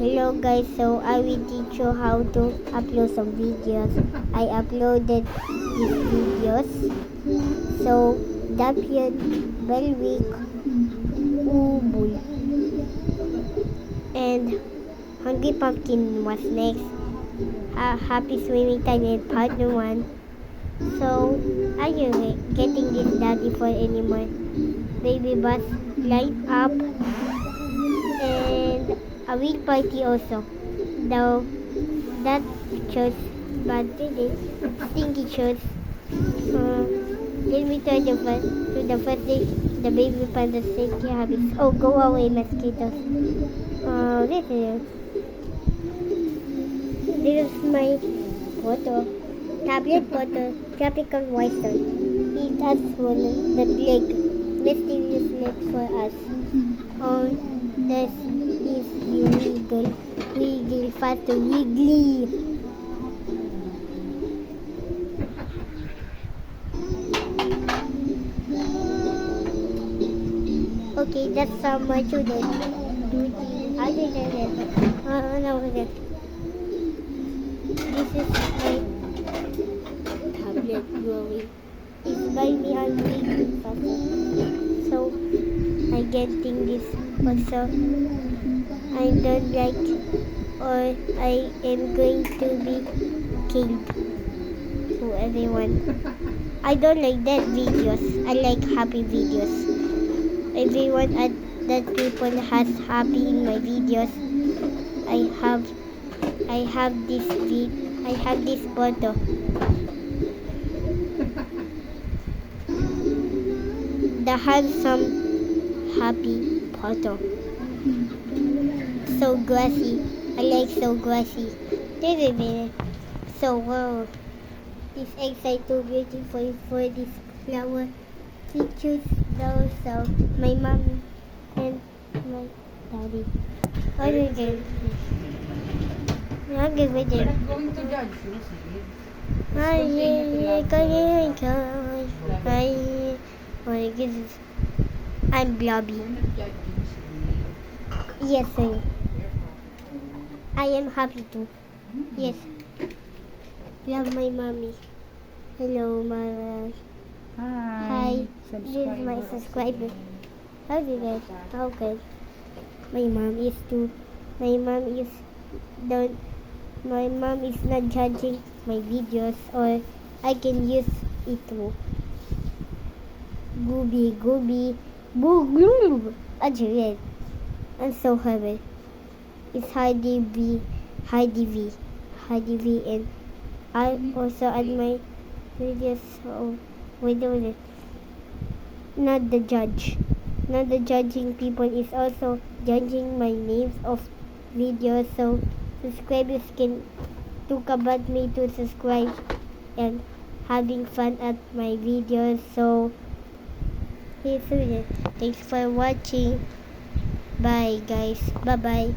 Hello guys, so I will teach you how to upload some videos. I uploaded these videos. So, Dapian, Belwick, Ubul, and Hungry Pumpkin was next. Happy Swimming Time in part 1. So, are you getting this daddy for anymore? Baby bus, light up, and a week party also. Though that chose bad today, stinky chose. Let me try the first day the baby panda stinky habits. Oh, go away mosquitoes. This is my photo. Tablet photo. Tropical Western. It has one the leg. Mysterious leg for us. Oh, this is illegal. Wiggle faster, wiggly. Okay, that's some more to do. Other than that, no, this is my tablet growing. It's by me on Wiggle. So, I getting this also. I don't like or I am going to be killed to everyone. I don't like that videos. I like happy videos. Everyone at that people has happy in my videos. I have this photo. The handsome happy photo. So grassy. I like so grassy. So wow. This eggs are too beautiful for this flower. We choose those so my mom and my daddy. What do you do? I'll give it there. I'm going to judge you, see? I'm blobby. Yes, I am happy too. Yes. Love my mommy. Hello, Mara. Hi. This is my subscriber. How do you guys? Okay. My mom is too. My mom is not judging my videos or I can use it too. Gooby, boo, glue. I'm so happy. It's Heidi V, and I also add my videos. So wait a minute. Not the judging people is also judging my names of videos. So subscribers can talk about me to subscribe and having fun at my videos. So here's it. Thanks for watching. Bye guys. Bye bye.